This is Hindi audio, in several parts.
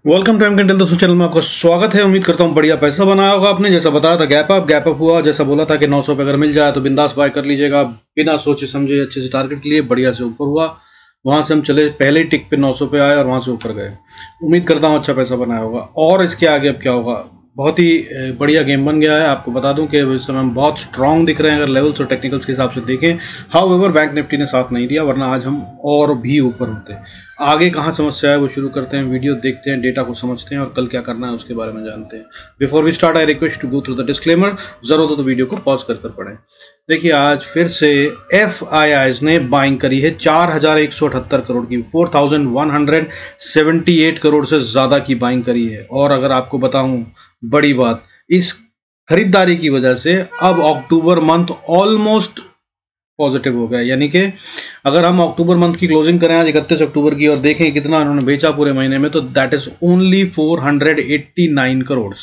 वेलकम टू एमकेन दोस्तों, चैनल में आपका स्वागत है। उम्मीद करता हूँ बढ़िया पैसा बनाया होगा आपने। जैसा बताया था गैप अप हुआ, जैसा बोला था कि 900 पे अगर मिल जाए तो बिंदास बाय कर लीजिएगा, बिना सोचे समझे अच्छे से टारगेट लिए बढ़िया से ऊपर हुआ। वहां से हम चले, पहले ही टिक पे 900 पे आए और वहां से ऊपर गए। उम्मीद करता हूँ अच्छा पैसा बनाया होगा। और इसके आगे अब क्या होगा, बहुत ही बढ़िया गेम बन गया है। आपको बता दूं कि इस समय हम बहुत स्ट्रांग दिख रहे हैं अगर लेवल्स और टेक्निकल्स के हिसाब से देखें। हाउएवर बैंक निफ्टी ने साथ नहीं दिया, वरना आज हम और भी ऊपर होते। आगे कहाँ समस्या है वो शुरू करते हैं, वीडियो देखते हैं, डेटा को समझते हैं और कल क्या करना है उसके बारे में जानते हैं। Before we start I request to go through the disclaimer. जरूरत हो तो वीडियो को पॉज कर पढ़ें। देखिए, आज फिर से FIIs ने बाइंग करी है 4178 करोड़ की, 4178 करोड़ से ज्यादा की बाइंग करी है। और अगर आपको बताऊं बड़ी बात, इस खरीदारी की वजह से अब अक्टूबर मंथ ऑलमोस्ट पॉजिटिव हो गया। यानी कि अगर हम अक्टूबर मंथ की क्लोजिंग करें आज 31 अक्टूबर की और देखें कितना उन्होंने बेचा पूरे महीने में, तो दैट इज ओनली 489 करोड़।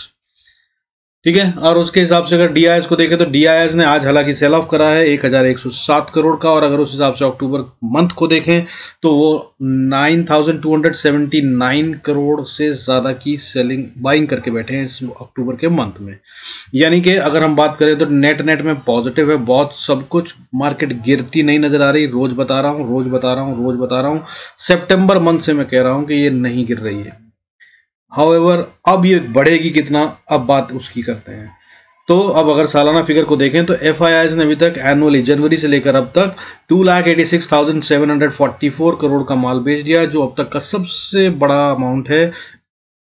ठीक है। और उसके हिसाब से अगर DIs को देखें तो DIs ने आज हालांकि सेल ऑफ करा है 1107 करोड़ का। और अगर उस हिसाब से अक्टूबर मंथ को देखें तो वो 9279 करोड़ से ज़्यादा की सेलिंग बाइंग करके बैठे हैं इस अक्टूबर के मंथ में। यानी कि अगर हम बात करें तो नेट में पॉजिटिव है बहुत सब कुछ। मार्केट गिरती नहीं नजर आ रही, रोज बता रहा हूँ। सितंबर मंथ से मैं कह रहा हूँ कि ये नहीं गिर रही है। हाउएवर अब ये बढ़ेगी कितना, अब बात उसकी करते हैं। तो अब अगर सालाना फिगर को देखें तो FIIs ने अभी तक एनुअली जनवरी से लेकर अब तक 2,86,744 करोड़ का माल बेच दिया, जो अब तक का सबसे बड़ा अमाउंट है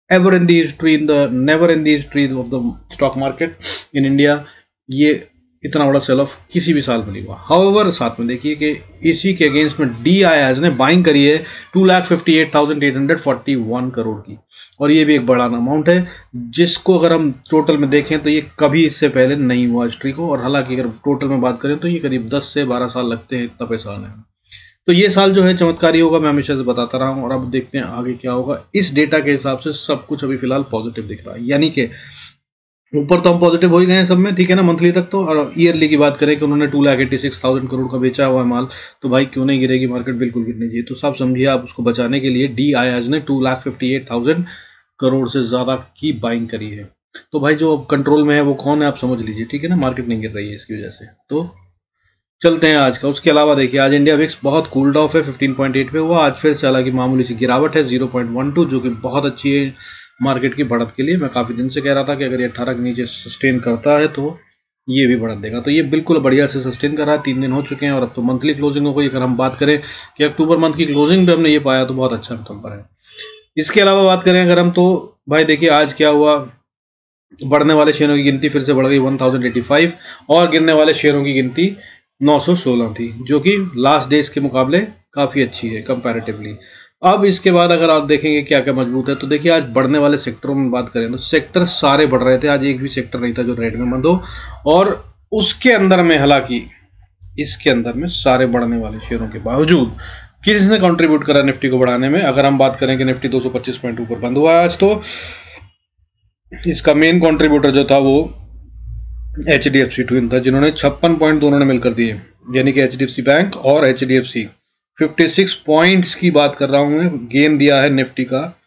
ever in the history, never in the history of the stock market in India. ये इतना बड़ा सेल ऑफ किसी भी साल में नहीं हुआ। हाउएवर साथ में देखिए कि इसी के अगेंस्ट में DIs ने बाइंग करी है 2,58,841 करोड़ की, और ये भी एक बड़ा अमाउंट है, जिसको अगर हम टोटल में देखें तो ये कभी इससे पहले नहीं हुआ हिस्ट्री को। और हालांकि अगर टोटल में बात करें तो ये करीब 10 से 12 साल लगते हैं इतना पैसा आने में। तो ये साल जो है चमत्कारी होगा, मैं हमेशा से बताता रहा हूँ। और अब देखते हैं आगे क्या होगा। इस डेटा के हिसाब से सब कुछ अभी फिलहाल पॉजिटिव दिख रहा है, यानी कि ऊपर तो हम पॉजिटिव हो ही गए हैं सब में, ठीक है ना, मंथली तक तो। और ईयरली की बात करें कि उन्होंने 2,86,000 करोड़ का बेचा हुआ है माल, तो भाई क्यों नहीं गिरेगी मार्केट, बिल्कुल गिरनी चाहिए। तो सब समझिए, आप उसको बचाने के लिए DIs ने 2,58,000 करोड़ से ज्यादा की बाइंग करी है। तो भाई जो अब कंट्रोल में है वो कौन है, आप समझ लीजिए, ठीक है ना। मार्केट नहीं गिर रही है इसकी वजह से। तो चलते हैं आज का। उसके अलावा देखिए, आज इंडिया विक्स बहुत कूल्ड ऑफ है, 15.8 पे हुआ। आज फिर से हालांकि मामूली सी गिरावट है 0.12, जो कि बहुत अच्छी है मार्केट की बढ़त के लिए। मैं काफ़ी दिन से कह रहा था कि अगर ये 18 के नीचे सस्टेन करता है तो ये भी बढ़त देगा। तो ये बिल्कुल बढ़िया से सस्टेन कर रहा है, 3 दिन हो चुके हैं। और अब तो मंथली क्लोजिंग हो गई। अगर हम बात करें कि अक्टूबर मंथ की क्लोजिंग पे हमने ये पाया तो बहुत अच्छा नंबर है। इसके अलावा बात करें अगर हम, तो भाई देखिए आज क्या हुआ, बढ़ने वाले शेयरों की गिनती फिर से बढ़ गई 1085 और गिरने वाले शेयरों की गिनती 916 थी, जो कि लास्ट डेज के मुकाबले काफ़ी अच्छी है कंपैरेटिवली। अब इसके बाद अगर आप देखेंगे क्या क्या मजबूत है, तो देखिए आज बढ़ने वाले सेक्टरों में बात करें तो सेक्टर सारे बढ़ रहे थे। आज एक भी सेक्टर नहीं था जो रेड में बंद हो। और उसके अंदर में हालांकि इसके अंदर में सारे बढ़ने वाले शेयरों के बावजूद किसने कंट्रीब्यूट करा निफ्टी को बढ़ाने में। अगर हम बात करें कि निफ्टी 225 पॉइंट ऊपर बंद हुआ आज, तो इसका मेन कंट्रीब्यूटर जो था वो HDFC ट्विन था, जिन्होंने 56 पॉइंट दोनों ने मिलकर दिए। यानी कि HDFC बैंक और HDFC 56 पॉइंट्स की बात कर रहा हूं मैं, गेन दिया है निफ्टी का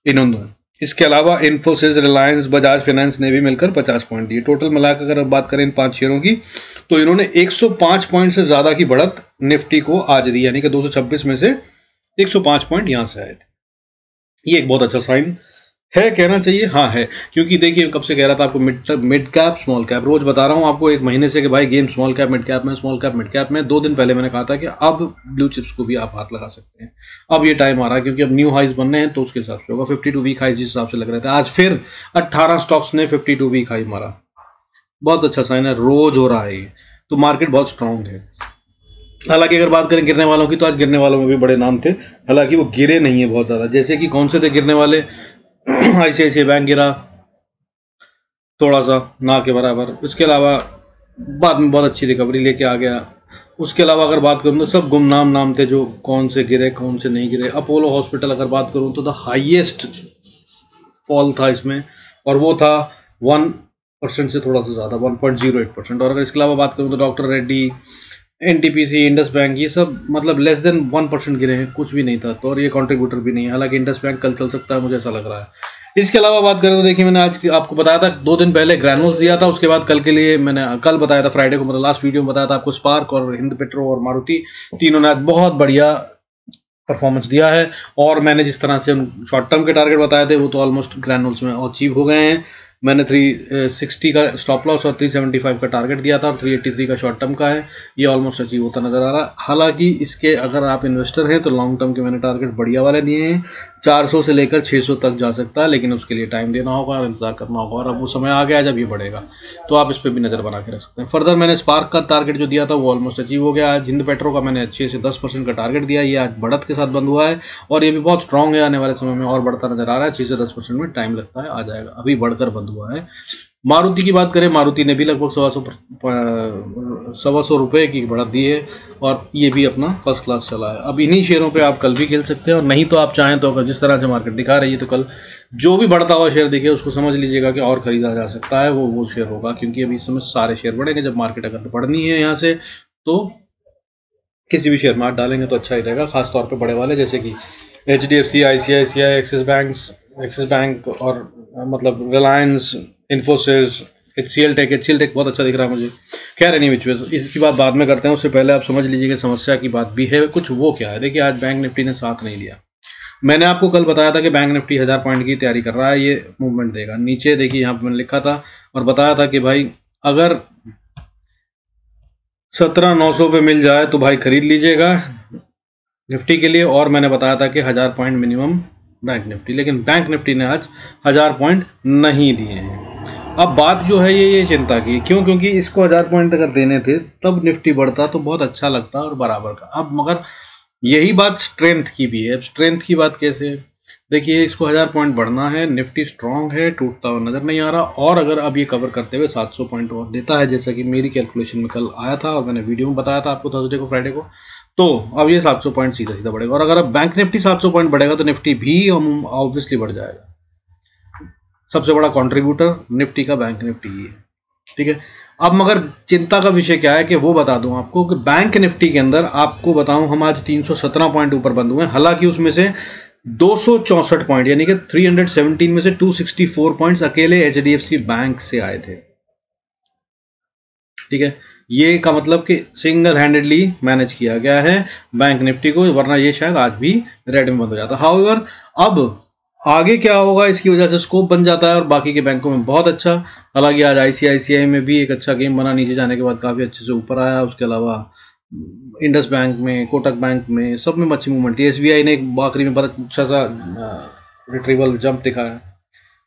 इन्होंने। इसके अलावा इन्फोसिस, रिलायंस, बजाज फाइनेंस ने भी मिलकर 50 पॉइंट दिए। टोटल मिलाकर अगर बात करें इन 5 शेयरों की, तो इन्होंने 105 पॉइंट से ज्यादा की बढ़त निफ्टी को आज दी। यानी कि 226 में से 105 पॉइंट यहां से आए थे। ये एक बहुत अच्छा साइन है, कहना चाहिए, हाँ है। क्योंकि देखिए, कब से कह रहा था आपको मिड कैप स्मॉल कैप, रोज बता रहा हूँ आपको एक महीने से कि भाई game small cap mid cap में, स्मॉल कैप मिड कैप में। 2 दिन पहले मैंने कहा था कि अब ब्लू चिप्स को भी आप हाथ लगा सकते हैं। अब ये टाइम आ रहा है क्योंकि अब न्यू हाइज बनने हैं, तो उसके हिसाब से होगा। 52 वीक हाइज जिस हिसाब से लग रहे थे, आज फिर 18 स्टॉक्स ने 52 वीक हाई मारा। बहुत अच्छा साइन है, रोज हो रहा है ये। तो मार्केट बहुत स्ट्रांग है। हालांकि अगर बात करें गिरने वालों की, तो आज गिरने वालों में भी बड़े नाम थे, हालांकि वो गिरे नहीं है बहुत ज्यादा। जैसे कि कौन से थे गिरने वाले, ICICI बैंक गिरा थोड़ा सा, ना के बराबर। उसके अलावा बाद में बहुत अच्छी रिकवरी लेके आ गया। उसके अलावा अगर बात करूँ तो सब गुमनाम नाम थे, जो कौन से गिरे कौन से नहीं गिरे। अपोलो हॉस्पिटल अगर बात करूँ तो द हाईएस्ट फॉल था इसमें, और वो था 1% से थोड़ा सा ज़्यादा, 1.08%। और अगर इसके अलावा बात करूँ तो doctor Reddy, NTPC, Indus bank, ये सब मतलब लेस देन 1% गिरे हैं, कुछ भी नहीं था। तो और ये कंट्रीब्यूटर भी नहीं है, हालांकि इंडस बैंक कल चल सकता है, मुझे ऐसा लग रहा है। इसके अलावा बात करें तो देखिए, मैंने आज आपको बताया था 2 दिन पहले ग्रैनुल्स दिया था, उसके बाद कल के लिए मैंने कल बताया था, फ्राइडे को मतलब लास्ट वीडियो में बताया था आपको, स्पार्क और हिंद पेट्रो और मारुति तीनों ने आज बहुत बढ़िया परफॉर्मेंस दिया है। और मैंने जिस तरह से शॉर्ट टर्म के टारगेट बताए थे वो तो ऑलमोस्ट ग्रैनुल्स में अचीव हो गए हैं। मैंने 360 का स्टॉप लॉस और 375 का टारगेट दिया था और 383 का शॉर्ट टर्म का है, ये ऑलमोस्ट अचीव होता नजर आ रहा है। हालांकि इसके अगर आप इन्वेस्टर हैं तो लॉन्ग टर्म के मैंने टारगेट बढ़िया वाले दिए हैं, 400 से लेकर 600 तक जा सकता है, लेकिन उसके लिए टाइम देना होगा और इंतजार करना होगा, और अब वो समय आ गया जब ये बढ़ेगा, तो आप इस पर भी नज़र बना के रख सकते हैं। फर्दर मैंने स्पार्क का टारगेट जो दिया था वो ऑलमोस्ट अचीव हो गया। आज हिंद पेट्रो का मैंने 6 से 10% का टारगेट दिया, ये आज बढ़त के साथ बंद हुआ है और ये भी बहुत स्ट्रांग है, आने वाले समय में और बढ़ता नजर आ रहा है। 6 से 10% में टाइम लगता है, आ जाएगा, अभी बढ़कर बंद हुआ है। मारुति की बात करें, मारुति ने भी लगभग 125 रुपये की बढ़त दी है और ये भी अपना फर्स्ट क्लास चला है। अब इन्हीं शेयरों पे आप कल भी खेल सकते हैं, और नहीं तो आप चाहें तो अगर जिस तरह से मार्केट दिखा रही है तो कल जो भी बढ़ता हुआ शेयर दिखे उसको समझ लीजिएगा कि और खरीदा जा सकता है, वो शेयर होगा, क्योंकि अभी इस समय सारे शेयर बढ़ेंगे। जब मार्केट अगर बढ़नी है यहाँ से तो किसी भी शेयर में हाथ डालेंगे तो अच्छा ही रहेगा, खासतौर पर बड़े वाले जैसे कि HDFC, ICICI, एक्सिस बैंक और मतलब रिलायंस, इन्फोसिस, HCL टेक बहुत अच्छा दिख रहा है मुझे। खैर एनी विच वे, इसकी बात बाद में करते हैं, उससे पहले आप समझ लीजिए कि समस्या की बात भी है कुछ। वो क्या है, देखिए आज बैंक निफ्टी ने साथ नहीं दिया। मैंने आपको कल बताया था कि बैंक निफ्टी 1000 पॉइंट की तैयारी कर रहा है, ये मूवमेंट देगा नीचे। देखिए यहाँ पर मैंने लिखा था और बताया था कि भाई अगर 17,900 पे मिल जाए तो भाई खरीद लीजिएगा निफ्टी के लिए, और मैंने बताया था कि 1000 पॉइंट मिनिमम बैंक निफ्टी, लेकिन बैंक निफ्टी ने आज 1000 पॉइंट नहीं दिए हैं। अब बात जो है ये चिंता की, क्यों? क्योंकि इसको 1000 पॉइंट अगर देने थे तब निफ्टी बढ़ता तो बहुत अच्छा लगता और बराबर का। अब मगर यही बात स्ट्रेंथ की भी है। अब स्ट्रेंथ की बात कैसे? देखिए इसको 1000 पॉइंट बढ़ना है, निफ्टी स्ट्रांग है, टूटता हुआ नजर नहीं आ रहा, और अगर अब ये कवर करते हुए 700 पॉइंट और देता है जैसा कि मेरी कैलकुलेशन में कल आया था और मैंने वीडियो में बताया था आपको थर्सडे को, फ्राइडे को, तो अब ये 700 पॉइंट सीधा सीधा बढ़ेगा। और अगर अब बैंक निफ्टी 700 पॉइंट बढ़ेगा तो निफ्टी भी ऑब्वियसली बढ़ जाएगा। सबसे बड़ा कंट्रीब्यूटर निफ्टी का बैंक निफ्टी ही है, ठीक है। अब मगर चिंता का विषय क्या है कि वो बता दूं आपको कि बैंक निफ्टी के अंदर आपको बताऊं, हम आज 317 पॉइंट ऊपर बंद हुए हैं, हालांकि उसमें से 264 पॉइंट यानी कि 317 में से 264 पॉइंट्स अकेले HDFC बैंक से आए थे, ठीक है। ये का मतलब कि सिंगल हैंडेडली मैनेज किया गया है बैंक निफ्टी को, वरना ये शायद आज भी रेड में बंद हो जाता। हाउएवर अब आगे क्या होगा, इसकी वजह से स्कोप बन जाता है और बाकी के बैंकों में बहुत अच्छा। हालांकि आज ICICI में भी एक अच्छा गेम बना, नीचे जाने के बाद काफ़ी अच्छे से ऊपर आया। उसके अलावा इंडस बैंक में, कोटक बैंक में, सब में अच्छी मूवमेंट थी। SBI ने आखिरी में बहुत अच्छा सा रिट्रीवल जंप दिखाया।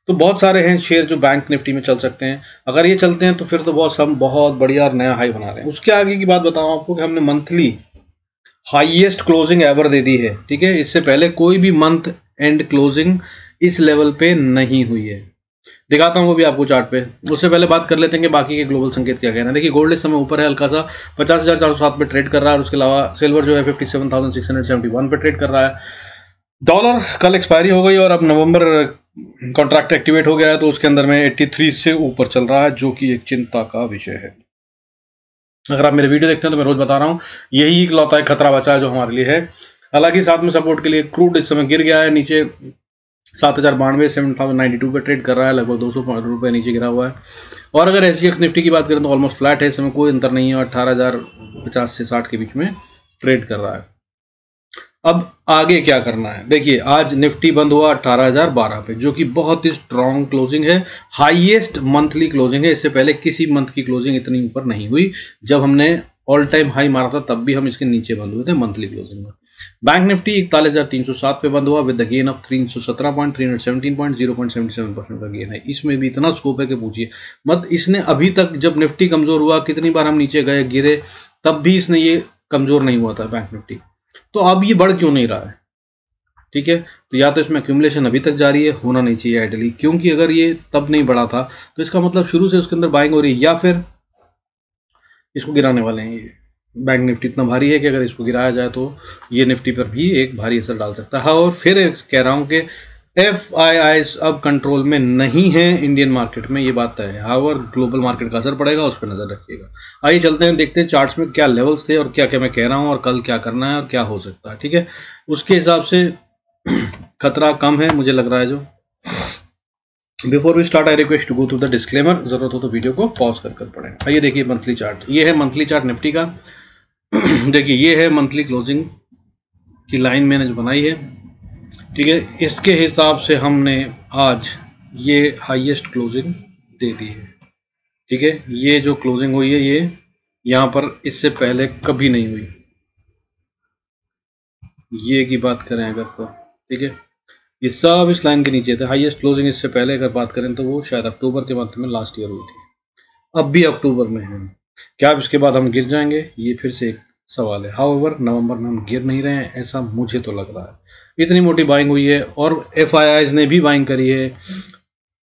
तो बहुत सारे हैं शेयर जो बैंक निफ्टी में चल सकते हैं, अगर ये चलते हैं तो फिर तो बहुत बढ़िया और नया हाई बना रहे हैं। उसके आगे की बात बताऊं आपको कि हमने मंथली हाईएस्ट क्लोजिंग एवर दे दी है, ठीक है। इससे पहले कोई भी मंथ एंड क्लोजिंग इस लेवल पे नहीं हुई है। दिखाता हूँ वो भी आपको चार्ट पे। उससे पहले बात कर लेते हैं कि बाकी के ग्लोबल संकेत क्या कहना है। देखिए गोल्ड इस समय ऊपर है हल्का सा, 50,407 पे ट्रेड कर रहा है, और उसके अलावा सिल्वर जो है 57,671 पे ट्रेड कर रहा है। डॉलर कल एक्सपायरी हो गई और अब नवंबर कॉन्ट्रैक्ट एक्टिवेट हो गया है, तो उसके अंदर में 83 से ऊपर चल रहा है, जो कि एक चिंता का विषय है। अगर आप मेरे वीडियो देखते हैं तो मैं रोज बता रहा हूँ, यही इकलौता एक खतरा बचा है जो हमारे लिए है। हालांकि साथ में सपोर्ट के लिए क्रूड इस समय गिर गया है नीचे, 7,092 7,092 पे ट्रेड कर रहा है, लगभग 200 रुपये नीचे गिरा हुआ है। और अगर SGX निफ्टी की बात करें तो ऑलमोस्ट फ्लैट है, इस समय कोई अंतर नहीं है, 18,050 से 60 के बीच में ट्रेड कर रहा है। अब आगे क्या करना है, देखिए आज निफ्टी बंद हुआ 18,012 पे, जो कि बहुत ही स्ट्रॉन्ग क्लोजिंग है, हाईएस्ट मंथली क्लोजिंग है। इससे पहले किसी मंथ की क्लोजिंग इतनी ऊपर नहीं हुई। जब हमने ऑल टाइम हाई मारा था तब भी हम इसके नीचे बंद हुए थे मंथली क्लोजिंग में। बैंक निफ्टी 41,307 पे बंद हुआ with the gain of 317 point, 317 point, 0.77% का गेन है। इसमें भी इतना स्कोप है कि पूछिए मत। इसने अभी तक जब निफ्टी कमजोर हुआ, कितनी बार हम नीचे गए गिरे, तब भी इसने ये कमजोर नहीं हुआ था बैंक निफ्टी। तो अब ये बढ़ क्यों नहीं रहा है, ठीक है। तो या तो इसमें एक्यूमुलेशन अभी तक जारी है, होना नहीं चाहिए आइडली, क्योंकि अगर ये तब नहीं बढ़ा था तो इसका मतलब शुरू से उसके अंदर बाइंग हो रही है, या फिर इसको गिराने वाले हैं। ये बैंक निफ्टी इतना भारी है कि अगर इसको गिराया जाए तो ये निफ्टी पर भी एक भारी असर डाल सकता है। और फिर कह रहा हूँ कि FIIs अब कंट्रोल में नहीं है इंडियन मार्केट में, ये बात है। हाउएवर ग्लोबल मार्केट का असर पड़ेगा, उस पर नजर रखिएगा। आइए चलते हैं, देखते हैं चार्ट्स में क्या लेवल्स थे और क्या क्या मैं कह रहा हूं और कल क्या करना है और क्या हो सकता है, ठीक है। उसके हिसाब से खतरा कम है मुझे लग रहा है। जो before we start I request to go through the disclaimer, जरूरत हो तो वीडियो को पॉज कर पढ़ें। आइए देखिए मंथली चार्ट, ये है मंथली चार्ट निफ्टी का। देखिए ये है मंथली क्लोजिंग की लाइन मैंने जो बनाई है, ठीक है। इसके हिसाब से हमने आज ये हाईएस्ट क्लोजिंग दे दी है, ठीक है। ये जो क्लोजिंग हुई है ये यहाँ पर इससे पहले कभी नहीं हुई, ये की बात करें अगर तो, ठीक है। ये सब इस लाइन के नीचे थे। हाईएस्ट क्लोजिंग इससे पहले अगर बात करें तो वो शायद अक्टूबर के मंथ में लास्ट ईयर हुई थी, अब भी अक्टूबर में है। क्या इसके बाद हम गिर जाएंगे, ये फिर से एक सवाल है। हाउएवर नवंबर में हम गिर नहीं रहे हैं, ऐसा मुझे तो लग रहा है। इतनी मोटी बाइंग हुई है और FIIs ने भी बाइंग करी है।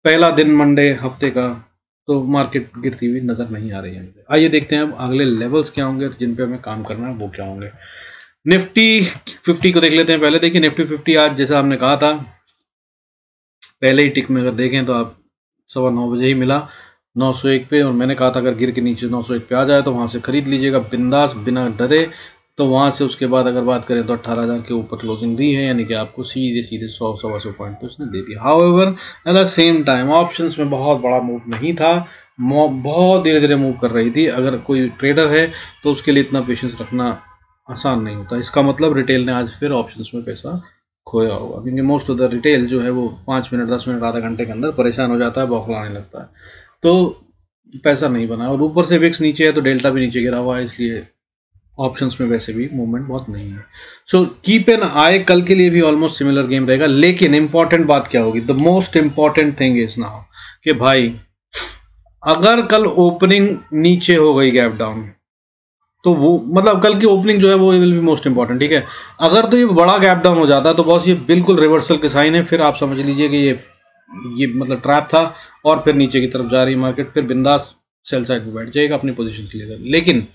पहला दिन मंडे हफ्ते का, तो मार्केट गिरती हुई नजर नहीं आ रही है। आइए देखते हैं अब अगले लेवल्स क्या होंगे जिन पे हमें काम करना है, वो क्या होंगे। निफ्टी 50 को देख लेते हैं पहले। देखिए निफ्टी 50 आज जैसा हमने कहा था पहले ही टिक में अगर देखें तो आप 9:15 बजे ही मिला 901 पे, और मैंने कहा था अगर गिर के नीचे 901 पे आ जाए तो वहाँ से खरीद लीजिएगा बिंदास बिना डरे। तो वहाँ से उसके बाद अगर बात करें तो 18,000 के ऊपर क्लोजिंग दी है, यानी कि आपको सीधे सीधे 100-125 पॉइंट तो उसने दे दिया। However at the same time options में बहुत बड़ा मूव नहीं था, बहुत धीरे धीरे मूव कर रही थी। अगर कोई ट्रेडर है तो उसके लिए इतना पेशेंस रखना आसान नहीं होता। इसका मतलब रिटेल ने आज फिर ऑप्शंस में पैसा खोया होगा, क्योंकि मोस्ट ऑफ द रिटेल जो है वो 5 मिनट 10 मिनट आधा घंटे के अंदर परेशान हो जाता है, बौखलाने लगता है, तो पैसा नहीं बना। और ऊपर से विक्स नीचे है तो डेल्टा भी नीचे गिरा हुआ है, इसलिए ऑप्शंस में वैसे भी मूवमेंट बहुत नहीं है। सो कीप एन आई, कल के लिए भी ऑलमोस्ट सिमिलर गेम रहेगा। लेकिन इंपॉर्टेंट बात क्या होगी, the most important thing is now कि भाई अगर कल ओपनिंग नीचे हो गई गैप डाउन, तो वो मतलब कल की ओपनिंग जो है वो विल बी मोस्ट इंपॉर्टेंट, ठीक है। अगर तो ये बड़ा गैप डाउन हो जाता है तो बॉस ये बिल्कुल रिवर्सल के साइन है, फिर आप समझ लीजिए कि ये मतलब ट्रैप था और फिर नीचे की तरफ जा रही मार्केट, फिर बिंदास सेल साइड पे बैठ जाएगा अपनी पोजीशन के लिए। लेकिन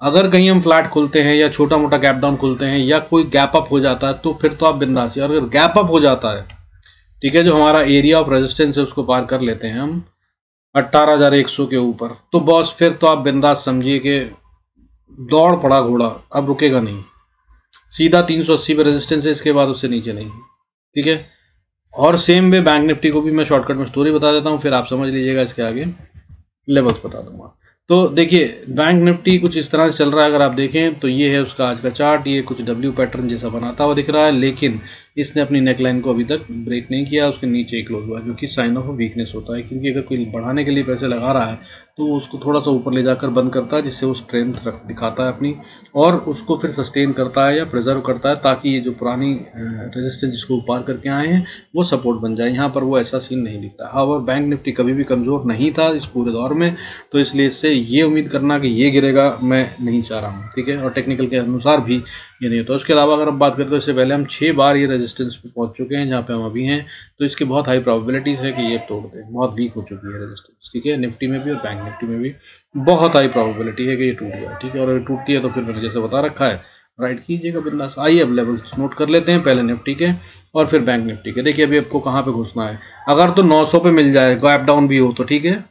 अगर कहीं हम फ्लैट खुलते हैं या छोटा मोटा गैप डाउन खुलते हैं या कोई गैप अप हो जाता है तो फिर तो आप बिंदास ही, और अगर गैप अप हो जाता है, ठीक है, जो हमारा एरिया ऑफ रेजिस्टेंस है उसको पार कर लेते हैं हम 18,100 के ऊपर, तो बॉस फिर तो आप बिंदास समझिए कि दौड़ पड़ा घोड़ा, अब रुकेगा नहीं। सीधा 380 पे रेजिस्टेंस है, इसके बाद उससे नीचे नहीं, ठीक है। और सेम वे बैंक निफ्टी को भी मैं शॉर्टकट में स्टोरी बता देता हूँ, फिर आप समझ लीजिएगा, इसके आगे लेवल्स बता दूंगा। तो देखिए बैंक निफ्टी कुछ इस तरह से चल रहा है। अगर आप देखें तो ये है उसका आज का चार्ट, ये कुछ डब्ल्यू पैटर्न जैसा बनाता हुआ दिख रहा है, लेकिन इसने अपनी नेकलाइन को अभी तक ब्रेक नहीं किया, उसके नीचे ही क्लोज हुआ, क्योंकि साइन ऑफ वीकनेस होता है। क्योंकि अगर कोई बढ़ाने के लिए पैसे लगा रहा है तो उसको थोड़ा सा ऊपर ले जाकर बंद करता है, जिससे वो स्ट्रेंथ दिखाता है अपनी, और उसको फिर सस्टेन करता है या प्रिजर्व करता है, ताकि ये जो पुरानी रेजिस्टेंस जिसको पार करके आए हैं वो सपोर्ट बन जाए। यहाँ पर वो ऐसा सीन नहीं दिखता। हाउएवर बैंक निफ्टी कभी भी कमज़ोर नहीं था इस पूरे दौर में, तो इसलिए इससे ये उम्मीद करना कि ये गिरेगा मैं नहीं चाह रहा हूँ, ठीक है। और टेक्निकल के अनुसार भी ये नहीं होता। उसके अलावा अगर हम बात करें तो इससे पहले हम 6 बार ये रेजिस्टेंस पे पहुंच चुके हैं जहाँ पे हम अभी हैं, तो इसकी बहुत हाई प्रोबेबिलिटीज़ है कि ये तोड़ दें। बहुत वीक हो चुकी है रेजिस्टेंस, ठीक है, निफ्टी में भी और बैंक निफ्टी में भी बहुत हाई प्रोबेबिलिटी है कि ये टूट जाए, ठीक है। और अगर टूटती है तो फिर मैंने जैसे बता रखा है राइट कीजिएगा बिंदास। आइए अब लेवल्स नोट कर लेते हैं, पहले निफ्टी के और फिर बैंक निफ्टी के। देखिए अभी आपको कहाँ पे घुसना है। अगर तो 900 पे मिल जाए, गैप डाउन भी हो तो ठीक है,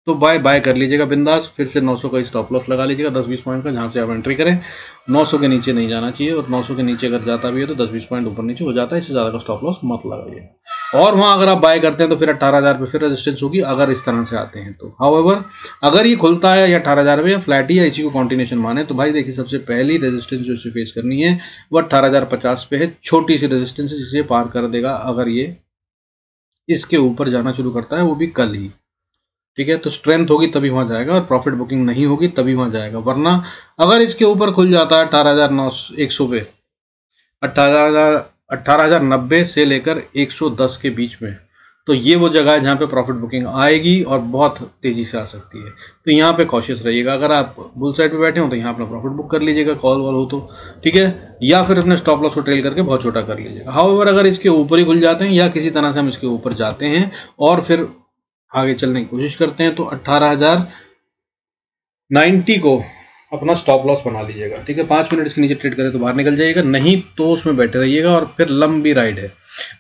तो बाय कर लीजिएगा बिंदास। फिर से 900 का स्टॉप लॉस लगा लीजिएगा 10-20 पॉइंट का, जहाँ से आप एंट्री करें। 900 के नीचे नहीं जाना चाहिए, और 900 के नीचे अगर जाता भी है तो 10-20 पॉइंट ऊपर नीचे हो जाता है, इससे ज़्यादा का स्टॉप लॉस मत लगाइए। और वहाँ अगर आप बाय करते हैं तो फिर 18,000 पे फिर रेजिस्टेंस होगी, अगर इस तरह से आते हैं तो। हाउएवर अगर ये खुलता है या 18,000 पे या फ्लैट ही या इसी को कॉन्टिन्यूशन माने, तो भाई देखिए सबसे पहली रेजिस्टेंस जो इसे फेस करनी है वो 18,050 पे है। छोटी सी रेजिस्टेंस है जिसे पार कर देगा अगर ये इसके ऊपर जाना शुरू करता है, वो भी कल ही, ठीक है। तो स्ट्रेंथ होगी तभी वहां जाएगा, और प्रॉफिट बुकिंग नहीं होगी तभी वहां जाएगा। वरना अगर इसके ऊपर खुल जाता है 18,100 पे, 18,090 से लेकर 110 के बीच में, तो ये वो जगह है जहाँ पे प्रॉफिट बुकिंग आएगी और बहुत तेजी से आ सकती है। तो यहाँ पे कॉशियस रहिएगा। अगर आप बुल साइड पे बैठे हो तो यहाँ अपना प्रॉफिट बुक कर लीजिएगा, कॉल वॉल हो तो, ठीक है, या फिर अपने स्टॉप लॉस को ट्रेल करके बहुत छोटा कर लीजिएगा। हाउएवर अगर इसके ऊपर ही खुल जाते हैं या किसी तरह से हम इसके ऊपर जाते हैं और फिर आगे चलने की कोशिश करते हैं, तो 18,090 को अपना स्टॉप लॉस बना लीजिएगा, ठीक है। 5 मिनट इसके नीचे ट्रेड करें तो बाहर निकल जाइएगा, नहीं तो उसमें बैठे रहिएगा। और फिर लंबी राइड है,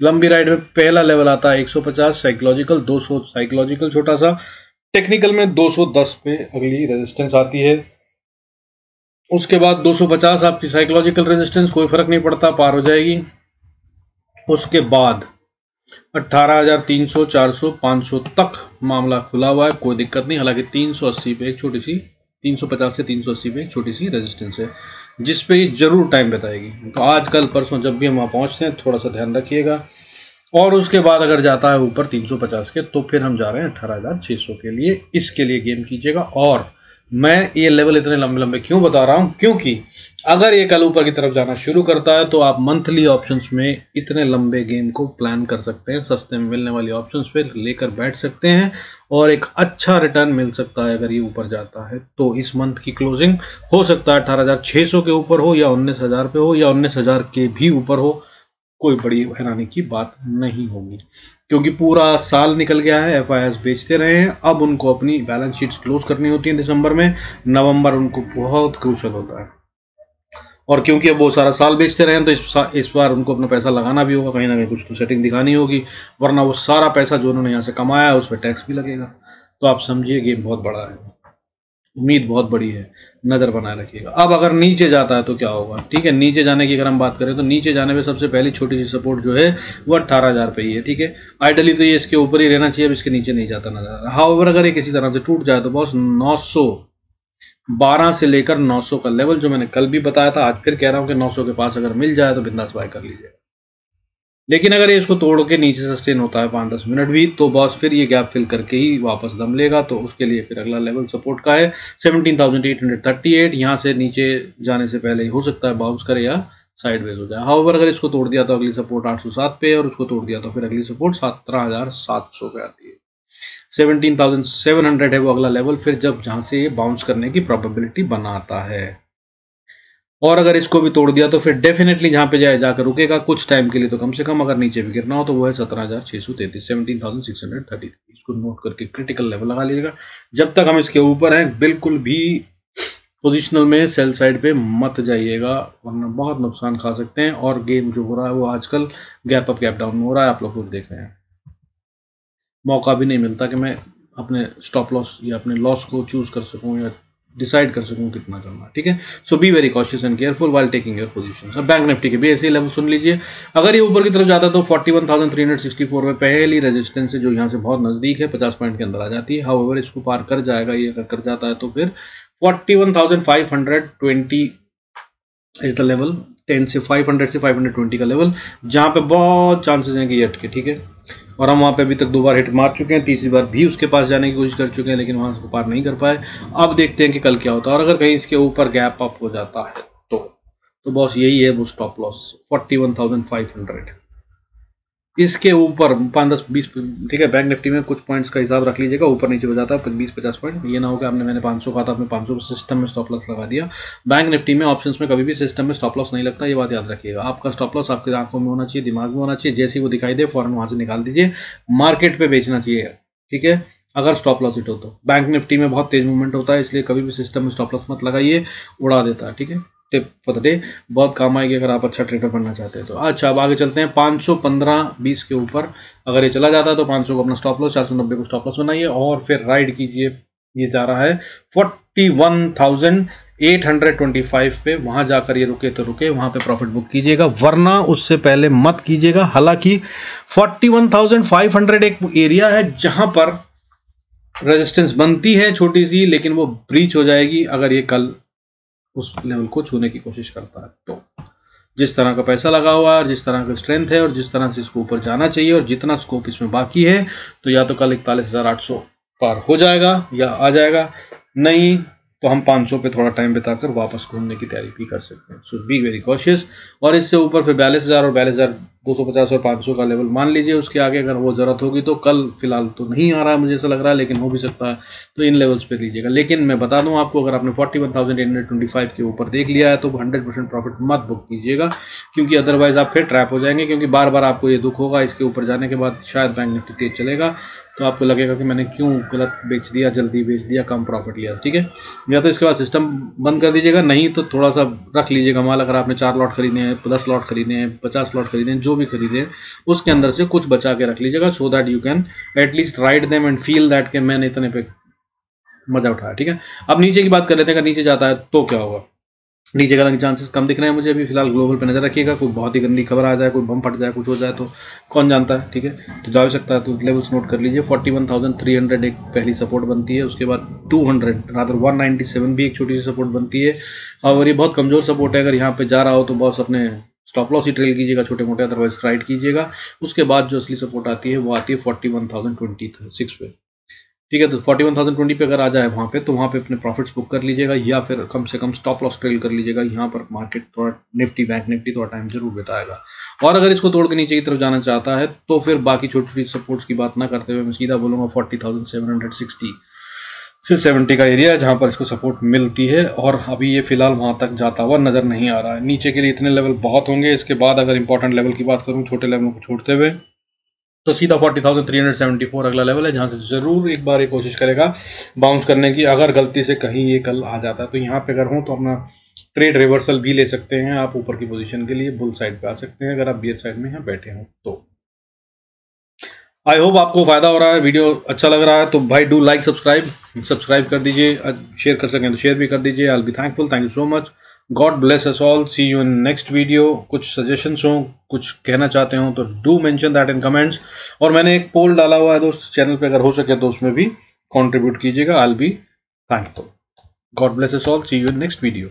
लंबी राइड में पहला लेवल आता है 150 साइकोलॉजिकल, 200 साइकोलॉजिकल छोटा सा, टेक्निकल में 210 पे अगली रेजिस्टेंस आती है। उसके बाद 250 आपकी साइकोलॉजिकल रेजिस्टेंस, कोई फर्क नहीं पड़ता, पार हो जाएगी। उसके बाद 18,300, 400, 500 तक मामला खुला हुआ है, कोई दिक्कत नहीं। हालांकि 380 पे एक छोटी सी, 350 से 380 पे एक छोटी सी रेजिस्टेंस है, जिस पे जरूर टाइम बताएगी। तो आज कल परसों जब भी हम वहाँ पहुँचते हैं थोड़ा सा ध्यान रखिएगा। और उसके बाद अगर जाता है ऊपर 350 के, तो फिर हम जा रहे हैं 18,600 के लिए। इसके लिए गेम कीजिएगा। और मैं ये लेवल इतने लंबे लंबे क्यों बता रहा हूँ, क्योंकि अगर ये कल ऊपर की तरफ जाना शुरू करता है तो आप मंथली ऑप्शंस में इतने लंबे गेम को प्लान कर सकते हैं, सस्ते में मिलने वाली ऑप्शंस पे लेकर बैठ सकते हैं और एक अच्छा रिटर्न मिल सकता है अगर ये ऊपर जाता है। तो इस मंथ की क्लोजिंग हो सकता है 18,600 के ऊपर हो, या 19,000 पे हो, या 19,000 के भी ऊपर हो। कोई बड़ी हैरानी की बात नहीं होगी, क्योंकि पूरा साल निकल गया है, एफआईआईस बेचते रहे हैं। अब उनको अपनी बैलेंस शीट्स क्लोज करनी होती है दिसंबर में, नवंबर उनको बहुत क्रूशल होता है। और क्योंकि अब वो सारा साल बेचते रहे हैं तो इस बार उनको अपना पैसा लगाना भी होगा, कहीं ना कहीं कुछ तो सेटिंग दिखानी होगी, वरना वो सारा पैसा जो उन्होंने यहाँ से कमाया है उस पर टैक्स भी लगेगा। तो आप समझिए गेम बहुत बड़ा है, उम्मीद बहुत बड़ी है, नज़र बनाए रखिएगा। अब अगर नीचे जाता है तो क्या होगा, ठीक है। नीचे जाने की अगर हम बात करें तो नीचे जाने में सबसे पहली छोटी सी सपोर्ट जो है वो 18,000 पे ही है, ठीक है। आइडली तो ये इसके ऊपर ही रहना चाहिए, अब इसके नीचे नहीं जाता नजर आ रहा। हाउएवर अगर ये किसी तरह से टूट जाए तो बॉस 912 से लेकर 900 का लेवल जो मैंने कल भी बताया था, आज फिर कह रहा हूँ कि 900 के पास अगर मिल जाए तो बिंदास बाय कर लीजिए। लेकिन अगर ये इसको तोड़ के नीचे सस्टेन होता है 5-10 मिनट भी, तो बॉस फिर ये गैप फिल करके ही वापस दम लेगा। तो उसके लिए फिर अगला लेवल सपोर्ट का है 17,838। यहाँ से नीचे जाने से पहले ही हो सकता है बाउंस करे या साइडवेज हो जाए। हाउएवर अगर इसको तोड़ दिया तो अगली सपोर्ट 807 पे, और उसको तोड़ दिया तो फिर अगली सपोर्ट 17,700 पे आती है। 17,700 है वो अगला लेवल, फिर जब जहाँ से ये बाउंस करने की प्रोबेबिलिटी बनाता है। और अगर इसको भी तोड़ दिया तो फिर डेफिनेटली जहाँ पे जाकर रुकेगा कुछ टाइम के लिए, तो कम से कम अगर नीचे भी गिरना हो तो वो है 17,633, 17,633। इसको नोट करके क्रिटिकल लेवल लगा लीजिएगा। जब तक हम इसके ऊपर हैं बिल्कुल भी पोजिशनल में सेल साइड पे मत जाइएगा, वरना बहुत नुकसान खा सकते हैं। और गेम जो हो रहा है वो आजकल गैप अप गैप डाउन में हो रहा है, आप लोग खुद देख रहे हैं। मौका भी नहीं मिलता कि मैं अपने स्टॉप लॉस या अपने लॉस को चूज कर सकूं या डिसाइड कर सकूं कितना करना, ठीक है। So be very cautious and careful while taking your positions. अब बैंक निफ्टी के भी ऐसे लेवल सुन लीजिए। अगर ये ऊपर की तरफ जाता है तो 41,364 में पहली रेजिस्टेंस है जो यहाँ से बहुत नजदीक है, 50 पॉइंट के अंदर आ जाती है। हाउएवर इसको पार कर जाएगा, ये अगर कर जाता है तो फिर 41,520 इज द लेवल। 500 से 520 का लेवल, जहाँ पे बहुत चांसेस हैं कि ये अटके, ठीक है। और हम वहाँ पे अभी तक 2 बार हिट मार चुके हैं, तीसरी बार भी उसके पास जाने की कोशिश कर चुके हैं, लेकिन वहाँ से पार नहीं कर पाए। अब देखते हैं कि कल क्या होता है। और अगर कहीं इसके ऊपर गैप अप हो जाता है तो बॉस यही है वो स्टॉप लॉस 41,500। इसके ऊपर 5-10-20, ठीक है। बैंक निफ्टी में कुछ पॉइंट्स का हिसाब रख लीजिएगा, ऊपर नीचे हो जाता है 20-50 पॉइंट। ये ना हो कि मैंने 500 कहा था, आपने 500 सिस्टम में स्टॉप लॉस लगा दिया। बैंक निफ्टी में ऑप्शंस में कभी भी सिस्टम में स्टॉप लॉस नहीं लगता, ये बात याद रखिएगा। आपका स्टॉप लॉस आपकी आंखों में होना चाहिए, दिमाग में होना चाहिए, जैसे ही वो दिखाई दे फौरन वहां से निकाल दीजिए, मार्केट पे बेचना चाहिए, ठीक है। अगर स्टॉप लॉस हिट हो तो बैंक निफ्टी में बहुत तेज मूवमेंट होता है, इसलिए कभी भी सिस्टम में स्टॉप लॉस मत लगाइए, उड़ा देता है, ठीक है। टिप फॉर द डे, बहुत काम आएगी अगर आप अच्छा ट्रेडर बनना चाहते हैं तो। अच्छा, अब आगे चलते हैं। 515-20 के ऊपर अगर ये चला जाता है तो 500 को अपना स्टॉप लॉस, 490 को स्टॉप लॉस बनाइए और फिर राइड कीजिए। ये जा रहा है 41,825 पे, वहां जाकर ये रुके तो रुके, वहां पे प्रॉफिट बुक कीजिएगा, वरना उससे पहले मत कीजिएगा। हालांकि 41,500 एक एरिया है जहां पर रेजिस्टेंस बनती है छोटी सी, लेकिन वो ब्रीच हो जाएगी अगर ये कल उस लेवल को छूने की कोशिश करता है तो। जिस तरह का पैसा लगा हुआ है और जिस तरह का स्ट्रेंथ है और जिस तरह से इसको ऊपर जाना चाहिए और जितना स्कोप इसमें बाकी है, तो या तो कल 41,800 पार हो जाएगा या आ जाएगा, नहीं तो हम 500 पे थोड़ा टाइम बिताकर वापस घूमने की तैयारी भी कर सकते हैं। सो बी वेरी कॉशियस। और इससे ऊपर फिर 42,000 और 42,000 250 और 500 का लेवल मान लीजिए, उसके आगे अगर वो ज़रूरत होगी तो कल फिलहाल तो नहीं आ रहा है मुझे ऐसा लग रहा है, लेकिन हो भी सकता है, तो इन लेवल्स पे लीजिएगा। लेकिन मैं बता दूं आपको, अगर आपने 41,825 के ऊपर देख लिया है तो 100% प्रॉफिट मत बुक कीजिएगा, क्योंकि अदरवाइज आप फिर ट्रैप हो जाएंगे, क्योंकि बार बार आपको ये दुख होगा इसके ऊपर जाने के बाद शायद बैंक निफ्टी तेज चलेगा तो आपको लगेगा कि मैंने क्यों गलत बेच दिया, जल्दी बेच दिया, कम प्रॉफिट लिया। ठीक है, या तो इसके बाद सिस्टम बंद कर दीजिएगा, नहीं तो थोड़ा सा रख लीजिएगा माल। अगर आपने 4 लॉट खरीदे हैं, 10 लॉट खरीदे हैं, 50 लॉट खरीदे हैं, जो भी खरीदे हैं उसके अंदर से कुछ बचा के रख लीजिएगा, so that you can at least ride them and feel that कि मैंने इतने पे मजा उठाया। ठीक है, अब नीचे की बात कर लेते हैं। अगर नीचे जाता है तो क्या होगा? नीचे जाने के चांसेस कम दिख रहे हैं मुझे अभी फिलहाल। ग्लोबल पे नजर रखिएगा, कोई बहुत ही गंदी खबर आ जाए, कोई बम फट जाए, कुछ हो जाए तो कौन जानता है। ठीक है, तो जा भी सकता है, तो लेवल्स नोट कर लीजिए। 41,300 एक पहली सपोर्ट बनती है, उसके बाद 200 रादर 197 भी एक छोटी सी सपोर्ट बनती है, और ये बहुत कमजोर सपोर्ट है। अगर यहाँ पे जा रहा हो तो बस अपने स्टॉप लॉस ही ट्रेल कीजिएगा छोटे मोटे, अदरवाइज राइड कीजिएगा। उसके बाद जो असली सपोर्ट आती है वो आती है 41,026 पे। ठीक है, तो 41,020 पे अगर आ जाए वहाँ पे, तो वहाँ पे अपने प्रॉफिट्स बुक कर लीजिएगा, या फिर कम से कम स्टॉप लॉस ट्रेल कर लीजिएगा। यहाँ पर मार्केट थोड़ा निफ्टी, बैंक निफ्टी थोड़ा टाइम जरूर बिताएगा, और अगर इसको तोड़ के नीचे की तरफ जाना चाहता है तो फिर बाकी छोटी छोटी सपोर्ट्स की बात ना करते हुए मैं सीधा बोलूँगा 40,760 से 70 का एरिया है जहाँ पर इसको सपोर्ट मिलती है, और अभी ये फिलहाल वहाँ तक जाता हुआ नजर नहीं आ रहा है। नीचे के लिए इतने लेवल बहुत होंगे। इसके बाद अगर इंपॉर्टेंट लेवल की बात करूँ, छोटे लेवलों को छोड़ते हुए, तो सीधा 40,374 अगला लेवल है, जहां से जरूर एक बार ये कोशिश करेगा बाउंस करने की। अगर गलती से कहीं ये कल आ जाता है तो यहाँ पे अगर हो तो अपना ट्रेड रिवर्सल भी ले सकते हैं आप, ऊपर की पोजीशन के लिए बुल साइड पे आ सकते हैं अगर आप बियर साइड में यहाँ बैठे हो तो। आई होप आपको फायदा हो रहा है, वीडियो अच्छा लग रहा है तो भाई डू लाइक, सब्सक्राइब कर दीजिए, शेयर कर सकें तो शेयर भी कर दीजिए। I will be thankful. Thank you so much. God bless us all. See you in next video. कुछ सजेशंस हो, कुछ कहना चाहते हो तो do mention that in comments. और मैंने एक पोल डाला हुआ है दोस्त चैनल पे, अगर हो सके तो उसमें भी कंट्रीब्यूट कीजिएगा। I will be thankful. God bless us all. See you in next video.